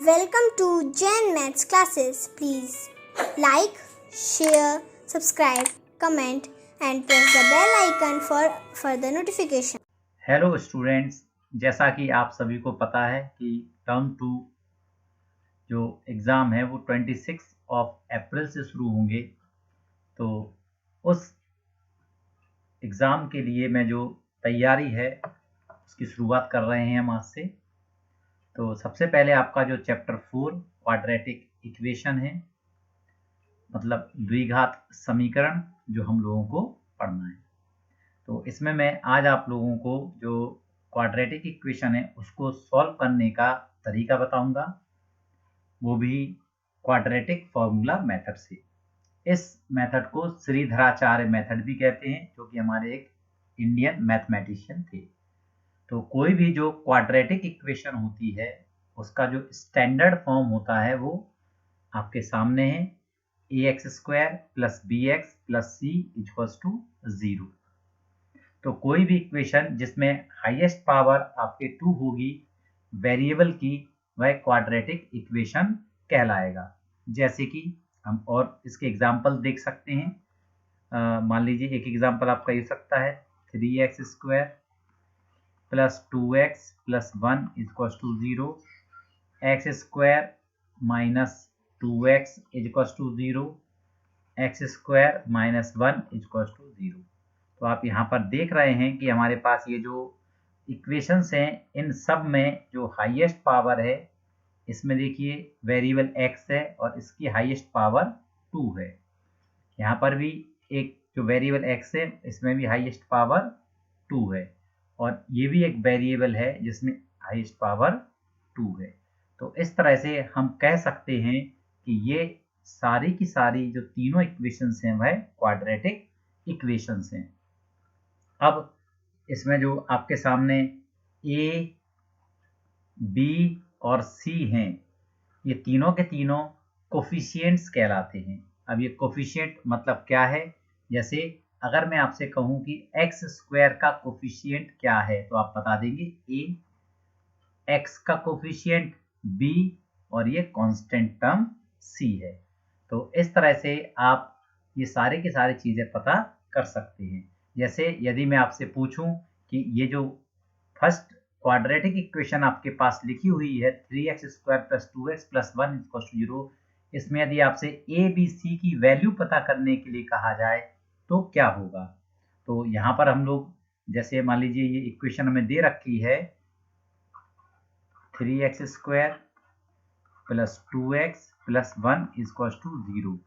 Welcome to Gen Maths classes. Please like, share, subscribe, comment and press the bell icon for further notification. Hello students, जैसा कि आप सभी को पता है कि टर्म 2 जो एग्ज़ाम है वो 26 अप्रैल से शुरू होंगे। तो उस एग्ज़ाम के लिए मैं जो तैयारी है उसकी शुरुआत कर रहे हैं हम आज से। तो सबसे पहले आपका जो चैप्टर 4 क्वाड्रेटिक इक्वेशन है, मतलब द्विघात समीकरण, जो हम लोगों को पढ़ना है। तो इसमें मैं आज आप लोगों को जो क्वाड्रेटिक इक्वेशन है उसको सॉल्व करने का तरीका बताऊंगा, वो भी क्वाड्रेटिक फॉर्मूला मेथड से। इस मेथड को श्रीधराचार्य मेथड भी कहते हैं, जो कि हमारे एक इंडियन मैथमेटिशियन थे। तो कोई भी जो क्वाड्रेटिक इक्वेशन होती है उसका जो स्टैंडर्ड फॉर्म होता है वो आपके सामने है, ax² + bx + c = 0। तो कोई भी इक्वेशन जिसमें हाईएस्ट पावर आपके 2 होगी वेरिएबल की, वह क्वाड्रेटिक इक्वेशन कहलाएगा। जैसे कि हम और इसके एग्जाम्पल देख सकते हैं। मान लीजिए एक एग्जाम्पल आपका ये सकता है 3x² + 2x + 1 = 0, x² - 2x = 0, x² - 1 = 0। तो आप यहाँ पर देख रहे हैं कि हमारे पास ये जो इक्वेशंस हैं इन सब में जो हाईएस्ट पावर है, इसमें देखिए वेरिएबल x है और इसकी हाईएस्ट पावर 2 है। यहाँ पर भी एक जो वेरिएबल x है इसमें भी हाईएस्ट पावर 2 है, और ये भी एक वेरिएबल है जिसमें हाईएस्ट पावर 2 है। तो इस तरह से हम कह सकते हैं कि ये सारी की सारी जो तीनों इक्वेशंस हैं वह क्वाड्रेटिक इक्वेशंस हैं। अब इसमें जो आपके सामने a, b और c हैं, ये तीनों के तीनों कोफिशिएंट्स कहलाते हैं। अब ये कोफिशिएंट मतलब क्या है? जैसे अगर मैं आपसे कहूं कि x² का कोफिशिएंट क्या है तो आप बता देंगे a, x का कोफिशिएंट b और ये कांस्टेंट टर्म c है। तो इस तरह से आप ये सारे के सारी चीजें पता कर सकते हैं। जैसे यदि मैं आपसे पूछूं कि ये जो फर्स्ट क्वाड्रेटिक इक्वेशन आपके पास लिखी हुई है 3x² + 2x + 1 = 0, इसमें यदि आपसे a, b, c की वैल्यू पता करने के लिए कहा जाए तो क्या होगा? तो यहाँ पर हम लोग, जैसे मान लीजिए ये इक्वेशन हमें दे रखी है 3x² + 2x + 1 = 0।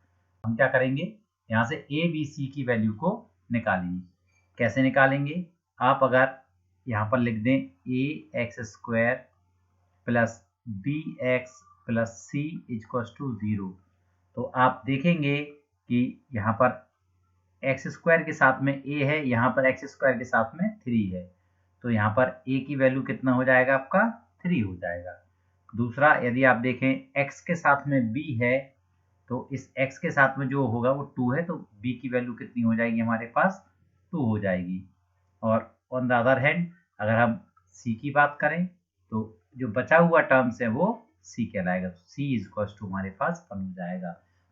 हम क्या करेंगे, यहाँ से a, b, c की वैल्यू को निकालेंगे। कैसे निकालेंगे? आप अगर यहाँ पर लिख दें ax² + bx + c = 0, तो आप देखेंगे कि यहाँ पर x² के साथ में a है, यहाँ पर x² के साथ में 3 है, तो यहाँ पर a की वैल्यू कितना हो जाएगा? आपका 3 हो जाएगा। दूसरा, यदि आप देखें x के साथ में b है, तो इस x के साथ में जो होगा वो 2 है, तो b की वैल्यू कितनी हो जाएगी? हमारे पास 2 हो जाएगी। और ऑन द अदर हैंड अगर हम c की बात करें तो जो बचा हुआ टर्म्स है वो c कहलाएगा, तो c = हमारे पास 1 हो जाएगा।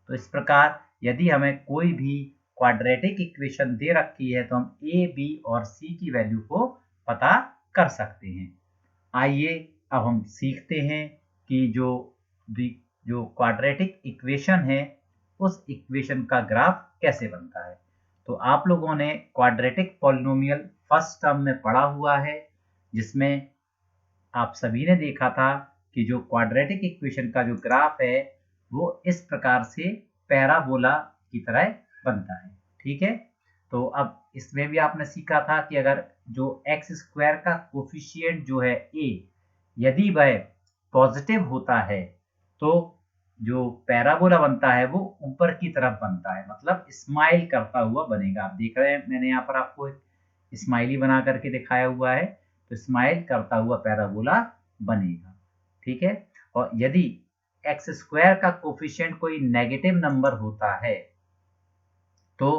तो इस प्रकार यदि हमें कोई भी क्वाड्रेटिक इक्वेशन दे रखी है तो हम a, b और c की वैल्यू को पता कर सकते हैं। आइए अब हम सीखते हैं कि जो क्वाड्रेटिक इक्वेशन है उस इक्वेशन का ग्राफ कैसे बनता है। तो आप लोगों ने क्वाड्रेटिक पॉलिनोमियल फर्स्ट टर्म में पढ़ा हुआ है, जिसमें आप सभी ने देखा था कि जो क्वाड्रेटिक इक्वेशन का जो ग्राफ है वो इस प्रकार से पैराबोला की तरह बनता है। ठीक है, तो अब इसमें भी आपने सीखा था कि अगर जो x² का कोफिशिएंट जो है a, यदि वह पॉजिटिव होता है तो जो पैराबोला बनता है वो ऊपर की तरफ बनता है, मतलब स्माइल करता हुआ बनेगा। आप देख रहे हैं मैंने यहाँ पर आपको एक स्माइली बना करके दिखाया हुआ है, तो स्माइल करता हुआ पैराबोला बनेगा। ठीक है, और यदि x² का कोफिशिएंट कोई नेगेटिव नंबर होता है तो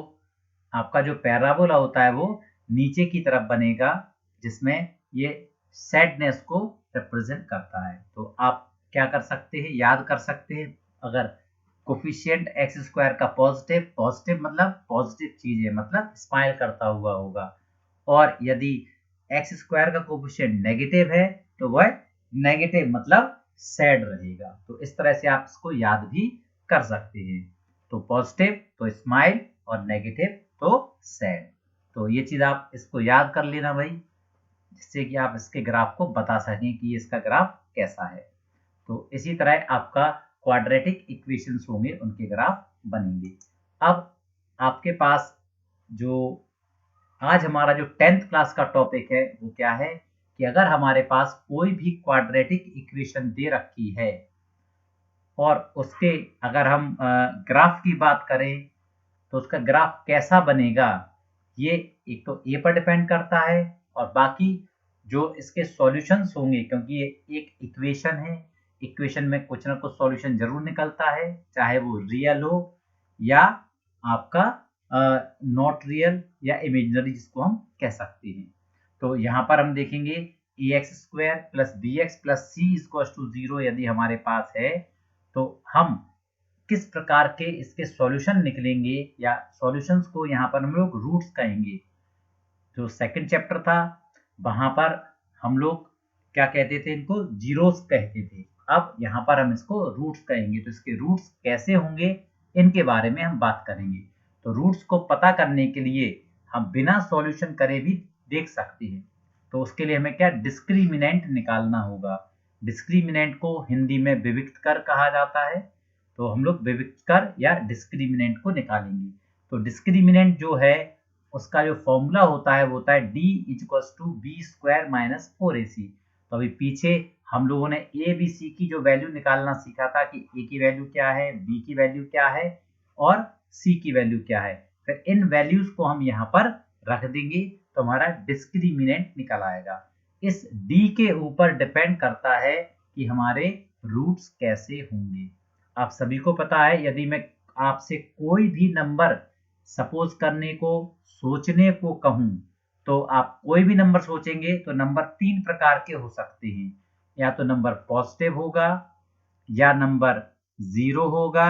आपका जो पैराबोला होता है वो नीचे की तरफ बनेगा, जिसमें ये सैडनेस को रिप्रेजेंट करता है। तो आप क्या कर सकते हैं, याद कर सकते हैं। अगर कोफिशिएंट एक्स स्क्वायर का पॉजिटिव, पॉजिटिव मतलब पॉजिटिव चीज है, मतलब स्माइल करता हुआ होगा, और यदि एक्स स्क्वायर का कोफिशिएंट नेगेटिव है तो वह नेगेटिव मतलब सैड रहेगा। तो इस तरह से आप इसको याद भी कर सकते हैं। तो पॉजिटिव तो स्माइल और नेगेटिव तो सैड। तो ये चीज आप इसको याद कर लेना भाई, जिससे कि आप इसके ग्राफ को बता सकें कि इसका ग्राफ कैसा है। तो इसी तरह आपका क्वाड्रेटिक इक्वेशंस होंगे, उनके ग्राफ बनेंगे। अब आपके पास जो आज हमारा जो 10th क्लास का टॉपिक है वो क्या है कि अगर हमारे पास कोई भी क्वाड्रेटिक इक्वेशन दे रखी है और उसके अगर हम ग्राफ की बात करें तो उसका ग्राफ कैसा बनेगा, ये एक तो ए पर डिपेंड करता है, और बाकी जो इसके सॉल्यूशंस होंगे, क्योंकि ये एक इक्वेशन है, इक्वेशन में कुछ ना कुछ सॉल्यूशन जरूर निकलता है, चाहे वो रियल हो या आपका नॉट रियल या इमेजिनरी, जिसको हम कह सकते हैं। तो यहाँ पर हम देखेंगे a x square plus B x plus c equal to 0 यदि हमारे पास है, तो हम किस प्रकार के इसके सॉल्यूशन निकलेंगे, या सॉल्यूशंस को यहाँ पर हम लोग रूट्स कहेंगे। जो सेकंड चैप्टर था वहां पर हम लोग क्या कहते थे, इनको जीरोस कहते थे। अब यहाँ पर हम इसको रूट्स कहेंगे। तो इसके रूट्स कैसे होंगे इनके बारे में हम बात करेंगे। तो रूट्स को पता करने के लिए हम बिना सॉल्यूशन करे भी देख सकते हैं। तो उसके लिए हमें क्या डिस्क्रिमिनेंट निकालना होगा। डिस्क्रिमिनेंट को हिंदी में विविक्त कर कहा जाता है। तो हम लोग विविक्त कर या डिस्क्रिमिनेंट को निकालेंगे। तो डिस्क्रिमिनेंट जो है उसका जो फॉर्मूला होता है वो होता है D equals to B square minus 4ac। तो अभी पीछे हम लोगों ने ए बी सी की जो वैल्यू निकालना सीखा था कि ए की वैल्यू क्या है, बी की वैल्यू क्या है और सी की वैल्यू क्या है। फिर इन वैल्यूज को हम यहाँ पर रख देंगे तो हमारा डिस्क्रिमिनेंट निकल आएगा। इस डी के ऊपर डिपेंड करता है कि हमारे रूट्स कैसे होंगे। आप सभी को पता है, यदि मैं आपसे कोई भी नंबर सपोज करने को, सोचने को कहूं, तो आप कोई भी नंबर सोचेंगे तो नंबर 3 प्रकार के हो सकते हैं। या तो नंबर पॉजिटिव होगा, या नंबर 0 होगा,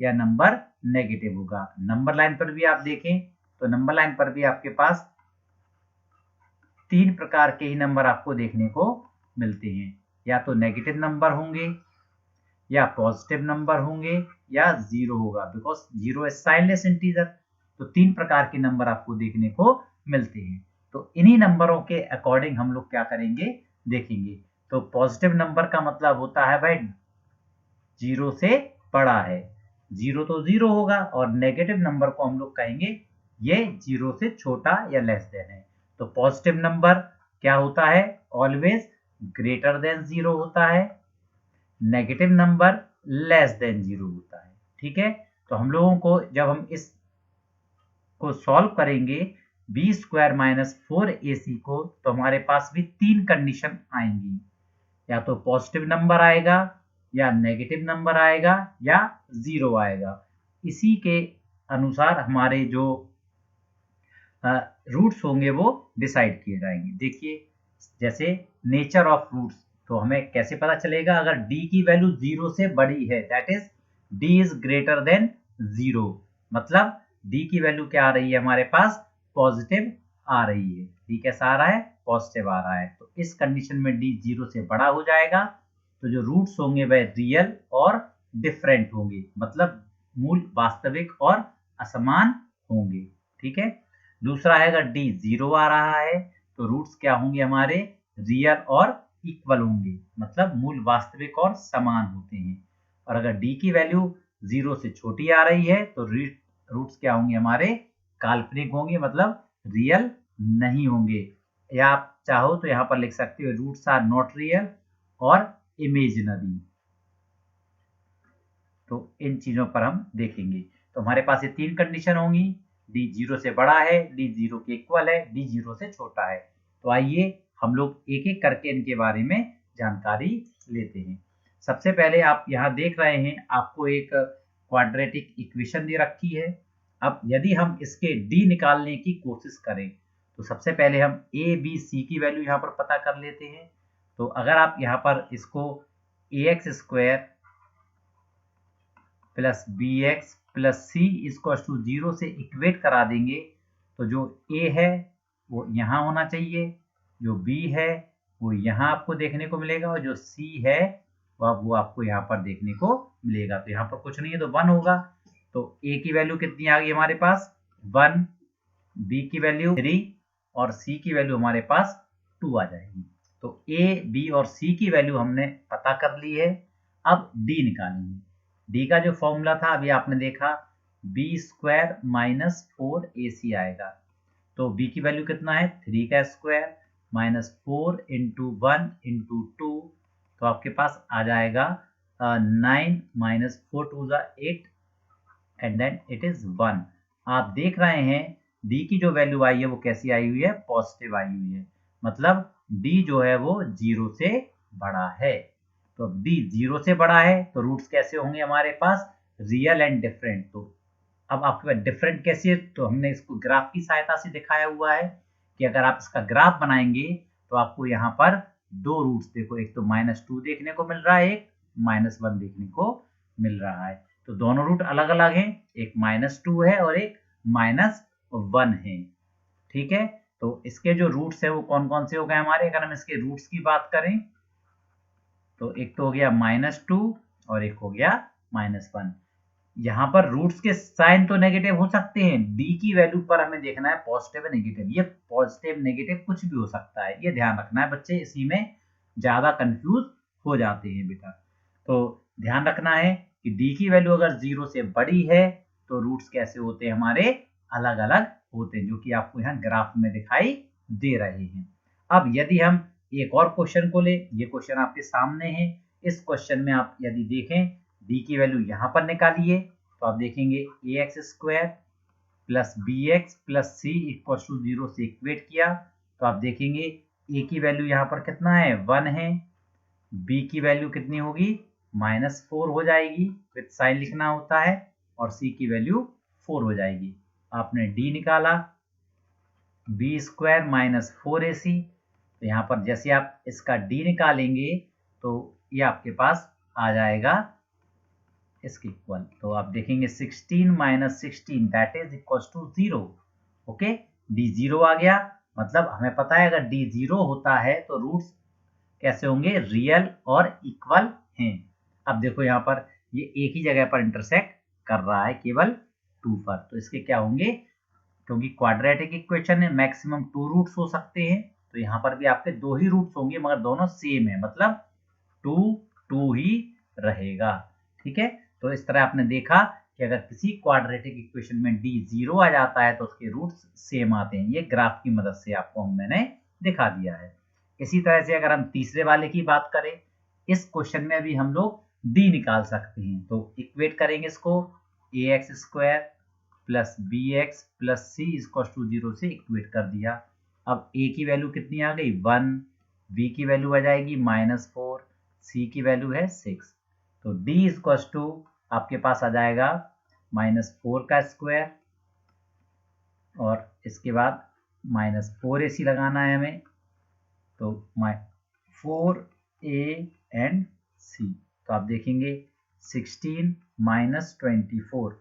या नंबर नेगेटिव होगा। नंबर लाइन पर भी आप देखें तो नंबर लाइन पर भी आपके पास 3 प्रकार के ही नंबर आपको देखने को मिलते हैं। या तो नेगेटिव नंबर होंगे, या पॉजिटिव नंबर होंगे, या 0 होगा, बिकॉज 0 इज साइनलेस इंटीजर। तो 3 प्रकार के नंबर आपको देखने को मिलते हैं। तो इन्हीं नंबरों के अकॉर्डिंग हम लोग क्या करेंगे, देखेंगे। तो पॉजिटिव नंबर का मतलब होता है भाई 0 से बड़ा है, 0 तो 0 होगा, और नेगेटिव नंबर को हम लोग कहेंगे ये 0 से छोटा या लेस देन है। तो पॉजिटिव नंबर क्या होता है, ऑलवेज ग्रेटर देन 0 होता है, नेगेटिव नंबर लेस देन 0 होता है। ठीक है। तो हम लोगों को जब हम इस को सॉल्व करेंगे बी स्क्वायर माइनस 4ac को, तो हमारे पास भी 3 कंडीशन आएंगी। या तो पॉजिटिव नंबर आएगा, या नेगेटिव नंबर आएगा, या 0 आएगा। इसी के अनुसार हमारे जो रूट्स होंगे वो डिसाइड किए जाएंगे। देखिए जैसे नेचर ऑफ रूट्स, तो हमें कैसे पता चलेगा, अगर d की वैल्यू 0 से बड़ी है, that is d is greater than 0, मतलब d की वैल्यू क्या आ रही है, हमारे पास पॉजिटिव आ रही है। d कैसा आ रहा है, पॉजिटिव आ रहा है। तो इस कंडीशन में d 0 से बड़ा हो जाएगा। तो जो रूट्स होंगे वह रियल और डिफरेंट होंगे, मतलब मूल वास्तविक और असमान होंगे। ठीक है। दूसरा है अगर d 0 आ रहा है तो रूट्स क्या होंगे, हमारे रियल और इक्वल होंगे, मतलब मूल वास्तविक और समान होते हैं। और अगर d की वैल्यू 0 से छोटी आ रही है तो रूट्स क्या होंगे, हमारे काल्पनिक होंगे, मतलब रियल नहीं होंगे। या आप चाहो तो यहाँ पर लिख सकते हो रूट्स आर नॉट रियल और इमेजिनरी। तो इन चीजों पर हम देखेंगे। तो हमारे पास ये 3 कंडीशन होंगी, d 0 से बड़ा है, d 0 के इक्वल है, d 0 से छोटा है। तो आइए हम लोग एक एक करके इनके बारे में जानकारी लेते हैं। सबसे पहले आप यहाँ देख रहे हैं, आपको एक क्वाड्रेटिक इक्वेशन दे रखी है। अब यदि हम इसके d निकालने की कोशिश करें तो सबसे पहले हम a b c की वैल्यू यहाँ पर पता कर लेते हैं। तो अगर आप यहाँ पर इसको ax² plus bx plus c equals to 0 से इक्वेट करा देंगे तो जो a है वो यहाँ होना चाहिए, जो b है वो यहाँ आपको देखने को मिलेगा और जो c है वो आपको यहाँ पर देखने को मिलेगा। तो यहाँ पर कुछ नहीं है तो 1 होगा। तो a की वैल्यू कितनी आ गई हमारे पास 1, b की वैल्यू 3 और c की वैल्यू हमारे पास 2 आ जाएगी। तो a, b और c की वैल्यू हमने पता कर ली है। अब d निकालेंगे। d का जो फॉर्मूला था अभी आपने देखा b² माइनस 4ac आएगा। तो b की वैल्यू कितना है 3 का स्क्वायर माइनस 4 इंटू 1 इंटू 2, तो आपके पास आ जाएगा 9 माइनस 4 टू ज़ा 8 एंड देन इट इज 1। आप देख रहे हैं d की जो वैल्यू आई है वो कैसी आई हुई है, पॉजिटिव आई हुई है, मतलब d जो है वो 0 से बड़ा है। तो d 0 से बड़ा है तो रूट्स कैसे होंगे हमारे पास, रियल एंड डिफरेंट। तो अब आपके पास डिफरेंट कैसे है, तो हमने इसको ग्राफ की सहायता से दिखाया हुआ है कि अगर आप इसका ग्राफ बनाएंगे तो आपको यहाँ पर दो रूट्स देखो, एक तो -2 देखने को मिल रहा है, एक -1 देखने को मिल रहा है। तो दोनों रूट अलग अलग हैं, एक -2 है और एक -1 है। ठीक है, तो इसके जो रूट्स है वो कौन कौन से हो गए हमारे, अगर हम इसके रूट्स की बात करें तो एक तो हो गया -2 और एक हो गया -1। यहाँ पर रूट्स के साइन तो नेगेटिव हो सकते हैं, d की वैल्यू पर हमें देखना है पॉजिटिव है नेगेटिव, ये पॉजिटिव नेगेटिव कुछ भी हो सकता है, ये ध्यान रखना है बच्चे, इसी में ज्यादा कंफ्यूज हो जाते हैं बेटा। तो ध्यान रखना है कि d की वैल्यू अगर 0 से बड़ी है तो रूट्स कैसे होते हैं हमारे, अलग अलग होते हैं, जो कि आपको यहाँ ग्राफ में दिखाई दे रहे हैं। अब यदि हम एक और क्वेश्चन को ले, ये क्वेश्चन आपके सामने है। इस क्वेश्चन में आप यदि देखें d की वैल्यू यहाँ पर निकालिए तो आप देखेंगे ax² plus bx plus c equals to 0 से इक्वेट किया तो आप देखेंगे a की वैल्यू यहाँ पर कितना है 1 है, b की वैल्यू कितनी होगी -4 हो जाएगी, विद साइन लिखना होता है, और c की वैल्यू 4 हो जाएगी। आपने d निकाला b² माइनस 4ac, तो यहाँ पर जैसे आप इसका d निकालेंगे तो ये आपके पास आ जाएगा इसके इक्वल। तो आप देखेंगे 16 minus 16 that is equal to 0। Okay, d 0 आ गया, मतलब हमें पता है अगर d 0 होता है तो रूट्स कैसे होंगे, रियल और इक्वल हैं। अब देखो यहाँ पर ये एक ही जगह पर इंटरसेक्ट कर रहा है केवल 2 पर, तो इसके क्या होंगे, क्योंकि क्वाड्रेटिक इक्वेशन है मैक्सिमम 2 रूट्स हो सकते हैं, तो यहाँ पर भी आपके 2 ही रूट्स होंगे मगर दोनों सेम है, मतलब 2 2 ही रहेगा। ठीक है, तो इस तरह आपने देखा कि अगर किसी क्वाड्रेटिक इक्वेशन में d 0 आ जाता है तो उसके रूट्स सेम आते हैं। ये ग्राफ की मदद से आपको मैंने दिखा दिया है। इसी तरह से अगर हम तीसरे वाले की बात करें, इस क्वेश्चन में भी हम लोग d निकाल सकते हैं, तो इक्वेट करेंगे इसको ax² plus bx plus c equal to 0 से इक्वेट कर दिया। अब a की वैल्यू कितनी आ गई 1, b की वैल्यू आ जाएगी -4, c की वैल्यू है 6, तो d इक्वल टू आपके पास आ जाएगा -4 का स्क्वायर और इसके बाद -4ac लगाना है हमें, तो 4a एंड c, तो आप देखेंगे 16 माइनस 24,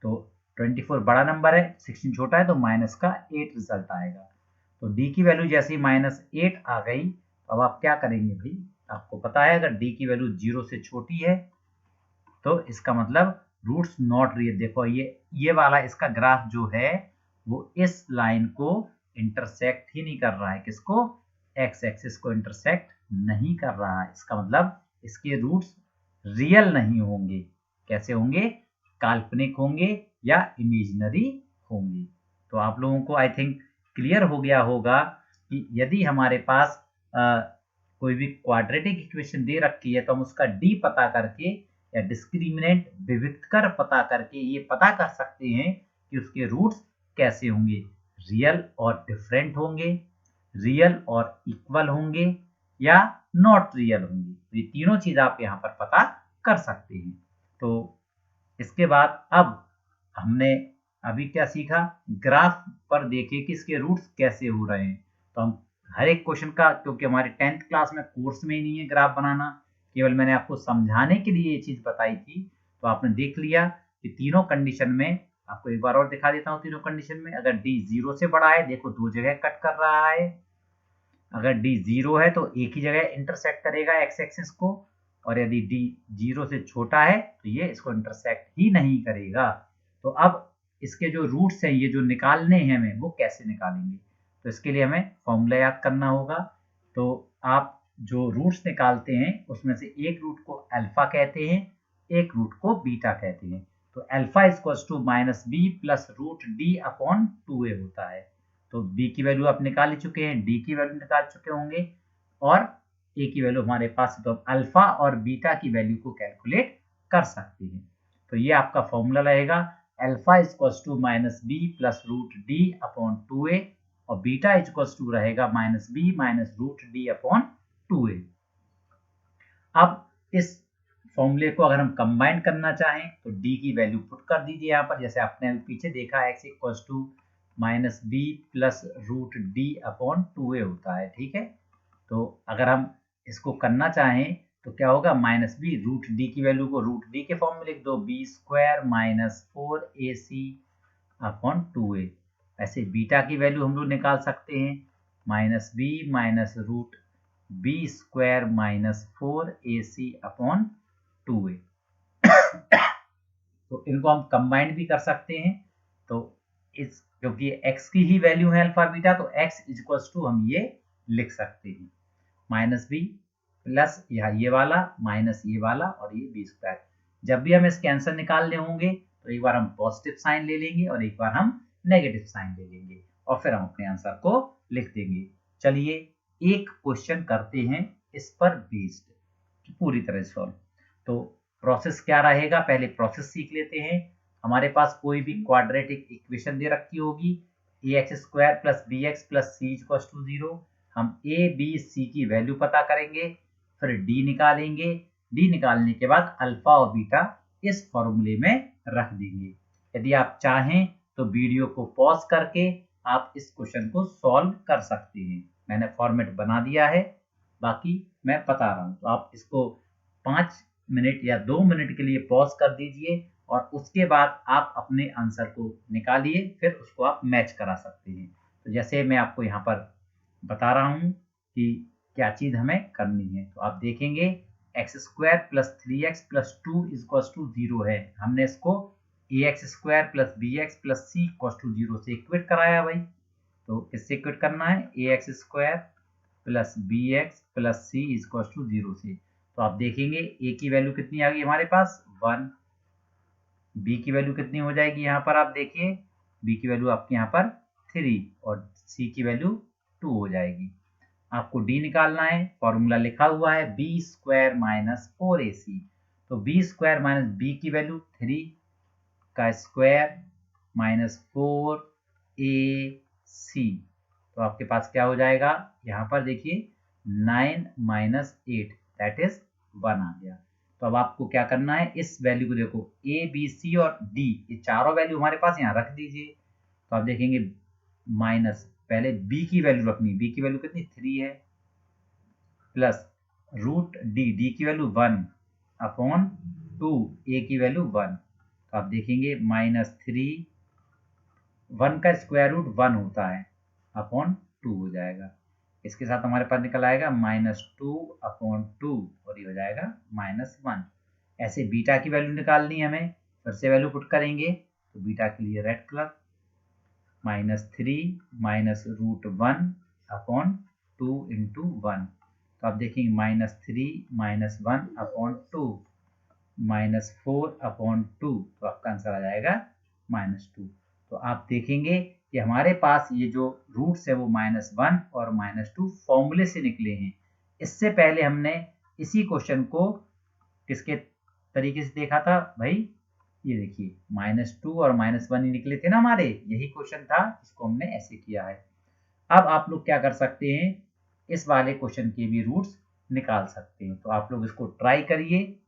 तो 24 बड़ा नंबर है, 16 छोटा है, तो माइनस का 8 रिजल्ट आएगा। तो d की वैल्यू जैसे ही -8 आ गई, तो अब आप क्या करेंगे भाई, आपको पता है अगर d की वैल्यू 0 से छोटी है तो इसका मतलब रूट्स नॉट रियल। देखो ये वाला इसका ग्राफ जो है वो इस लाइन को इंटरसेक्ट ही नहीं कर रहा है, किसको, एक्स एक्सिस को इंटरसेक्ट नहीं कर रहा है, इसका मतलब इसके रूट्स रियल नहीं होंगे। कैसे होंगे, काल्पनिक होंगे या इमेजिनरी होंगे। तो आप लोगों को आई थिंक क्लियर हो गया होगा कि यदि हमारे पास कोई भी क्वाड्रेटिक इक्वेशन दे रखी है तो हम उसका d पता करके या डिस्क्रिमिनेंट विविक्त कर पता करके ये पता कर सकते हैं कि उसके रूट्स कैसे होंगे, रियल और डिफरेंट होंगे, रियल और इक्वल होंगे या नॉट रियल होंगे। तो ये तीनों चीज आप यहाँ पर पता कर सकते हैं। तो इसके बाद अब हमने अभी क्या सीखा, ग्राफ पर देखे कि इसके रूट्स कैसे हो रहे हैं। तो हम हर एक क्वेश्चन का, क्योंकि हमारे 10th क्लास में कोर्स में ही नहीं है ग्राफ बनाना, केवल मैंने आपको समझाने के लिए ये चीज बताई थी। तो आपने देख लिया कि तीनों कंडीशन में, आपको एक बार और दिखा देता हूँ, तीनों कंडीशन में अगर डी 0 से बड़ा है, देखो दो जगह कट कर रहा है, अगर डी 0 है तो एक ही जगह इंटरसेक्ट करेगा एक्स एक्सिस को, और यदि डी 0 से छोटा है तो ये इसको इंटरसेक्ट ही नहीं करेगा। तो अब इसके जो रूट्स हैं, ये जो निकालने हैं हमें, वो कैसे निकालेंगे? तो इसके लिए हमें फॉर्मूला याद करना होगा। तो आप जो रूट्स निकालते हैं उसमें से एक रूट को अल्फा कहते हैं, एक रूट को बीटा कहते हैं। तो alpha equals to minus B plus root D upon 2a होता है। तो b की वैल्यू आप निकाल ही चुके हैं, d की वैल्यू निकाल चुके होंगे, और a की वैल्यू हमारे पास है, तो हम अल्फा और बीटा की वैल्यू को कैलकुलेट कर सकते हैं। तो ये आपका फॉर्मूला रहेगा, alpha equals to minus B plus root D upon 2a, और बीटा इक्वल्स टू रहेगा minus B minus root D upon 2a। अब इस फॉर्मूले को अगर हम कंबाइन करना चाहें तो d की वैल्यू पुट कर दीजिए यहाँ पर, जैसे आपने पीछे देखा x equals to minus B plus root D upon 2a होता है, ठीक है। तो अगर हम इसको करना चाहें तो क्या होगा, माइनस बी रूट डी की वैल्यू को रूट डी के फॉर्म में लिख दो, B square minus 4ac upon 2a। ऐसे बीटा की वैल्यू हम लोग निकाल सकते हैं, minus B minus root B square minus 4ac upon 2a। तो इनको हम कंबाइंड भी कर सकते हैं। तो इस क्योंकि x की ही वैल्यू है अल्फा बीटा, तो x इक्वल्स टू हम ये लिख सकते हैं, माइनस बी प्लस यहाँ ये वाला माइनस ये वाला और ये बी स्क्वायर। जब भी हम इसके आंसर निकालने होंगे तो एक बार हम पॉजिटिव साइन ले लेंगे और एक बार हम नेगेटिव साइन ले लेंगे, और फिर हम अपने आंसर को लिख देंगे। चलिए एक क्वेश्चन करते हैं इस पर बेस्ड, पूरी तरह सॉल्व। तो प्रोसेस क्या रहेगा, पहले प्रोसेस सीख लेते हैं। हमारे पास कोई भी क्वाड्रेटिक इक्वेशन दे रखी होगी, ax square plus B x plus C equals to 0। हम a b c की वैल्यू पता करेंगे, फिर d निकालेंगे, d निकालने के बाद अल्फा और बीटा इस फॉर्मूले में रख देंगे। यदि आप चाहें तो वीडियो को पॉज करके आप इस क्वेश्चन को सॉल्व कर सकते हैं, मैंने फॉर्मेट बना दिया है, बाकी मैं बता रहा हूं। तो आप इसको 5 मिनट या 2 मिनट के लिए पॉज कर दीजिए और उसके बाद आप अपने आंसर को निकालिए, फिर उसको आप मैच करा सकते हैं। तो जैसे मैं आपको यहाँ पर बता रहा हूँ कि क्या चीज़ हमें करनी है, तो आप देखेंगे X square plus 3x plus 2 equals to 0 है। हमने इसको ax square plus B x plus C equals to 0 से इक्वेट कराया भाई। तो किससे इक्वेट करना है, ax square plus B x plus C equals to 0 से। तो आप देखेंगे a की वैल्यू कितनी आ गई हमारे पास 1, b की वैल्यू कितनी हो जाएगी यहाँ पर, आप देखिए b की वैल्यू आपके यहाँ पर 3 और c की वैल्यू 2 हो जाएगी। आपको d निकालना है, फॉर्मूला लिखा हुआ है b स्क्वायर माइनस 4ac। तो b स्क्वायर माइनस b की वैल्यू 3 का स्क्वायर माइनस 4ac। तो आपके पास क्या हो जाएगा, यहाँ पर देखिए 9 माइनस 8 दैट इज 1 आ गया। तो अब आपको क्या करना है, इस वैल्यू को देखो a b c और d, ये चारों वैल्यू हमारे पास यहाँ रख दीजिए। तो आप देखेंगे माइनस, पहले b की वैल्यू रखनी, b की वैल्यू कितनी 3 है, प्लस रूट d की वैल्यू 1 अपॉन 2, a की वैल्यू 1। तो आप देखेंगे माइनस 3, 1 का स्क्वायर रूट 1 होता है अपॉन 2 हो जाएगा। इसके साथ हमारे पास निकल आएगा माइनस 2 अपॉन 2 और ये हो जाएगा माइनस 1। ऐसे बीटा की वैल्यू निकालनी है हमें, फिर से वैल्यू पुट करेंगे। तो बीटा के लिए रेड कलर, माइनस 3 माइनस रूट 1 अपॉन 2 इंटू 1। तो आप देखेंगे minus 3 minus 1 upon 2 minus 4 upon 2, तो आपका आंसर आ जाएगा माइनस 2। तो आप देखेंगे कि हमारे पास ये जो रूट्स है वो माइनस 1 और माइनस 2 फॉर्मूले से निकले हैं। इससे पहले हमने इसी क्वेश्चन को किसके तरीके से देखा था भाई, ये देखिए माइनस 2 और माइनस 1 ही निकले थे ना हमारे, यही क्वेश्चन था, इसको हमने ऐसे किया है। अब आप लोग क्या कर सकते हैं, इस वाले क्वेश्चन के भी रूट्स निकाल सकते हैं। तो आप लोग इसको ट्राई करिए।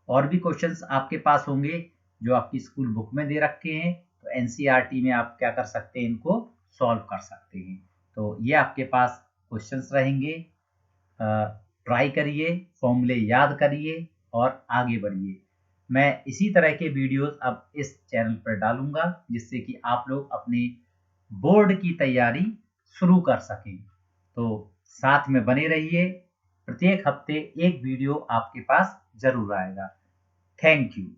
और भी क्वेश्चंस आपके पास होंगे जो आपकी स्कूल बुक में दे रखे हैं, तो एनसीईआरटी में आप क्या कर सकते हैं, इनको सॉल्व कर सकते हैं। तो ये आपके पास क्वेश्चंस रहेंगे। ट्राई करिए, फॉर्मूले याद करिए और आगे बढ़िए। मैं इसी तरह के वीडियोस अब इस चैनल पर डालूंगा जिससे कि आप लोग अपने बोर्ड की तैयारी शुरू कर सकें। तो साथ में बने रहिए, प्रत्येक हफ्ते एक वीडियो आपके पास जरूर आएगा। Thank you.